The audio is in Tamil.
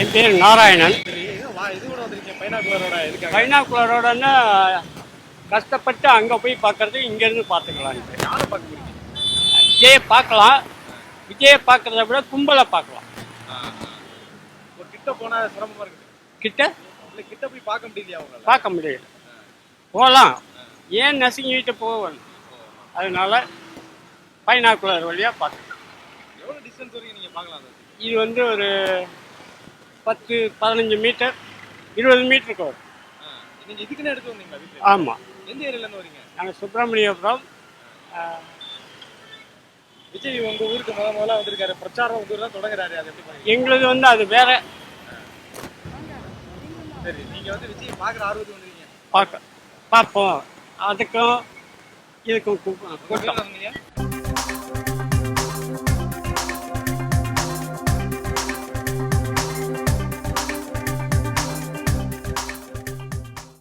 என் பேர் நாராயணன். சரி, இது கூட வந்திருக்கீங்க பைனாகுலரோட இதுக்காக. பைனாகுலரோடன்னா கஷ்டப்பட்டு அங்கே போய் பார்க்கறது இங்கேருந்து பார்த்துக்கலாம். யாரை பார்க்க போறீங்க? விஜயை பார்க்கலாம். விஜயை பார்க்கறத விட கும்பலை பார்க்கலாம். ஒரு கிட்ட போனா சிரமமா இருக்குது. கிட்ட இல்லை கிட்ட போய் பார்க்க முடியலையா அவங்களால? பார்க்க முடியல. போகலாம், ஏன் நசுங்கிட்டு போகணும். அதனால பைனாகுலர் வழியாக பார்க்கலாம். எவ்வளோ டிஸ்டன்ஸ் வரைக்கும் நீங்கள் பார்க்கலாம்? இது வந்து ஒரு 10-15 மீட்டர் 20 மீட்டருக்கு வரும். நீங்கள் இதுக்குன்னு எடுத்து வந்தீங்களா வீட்டில்? ஆமாம். எந்த ஏரியாலேருந்து வரீங்க? நாங்கள் சுப்பிரமணியபுரம். விஜய் உங்கள் ஊருக்கு முதல்ல வந்திருக்காரு, பிரச்சாரம் உங்கள் ஊர் தான் தொடங்குறாரு, அது எப்படி பண்ணீங்க? எங்களுது வந்து அது வேற. சரி, நீங்கள் வந்து விஜய் பார்க்குற ஆர்வத்துக்கு வந்துருக்கீங்க. பார்ப்போம். அதுக்கும் இதுக்கும் கூட்டம். வந்தீங்க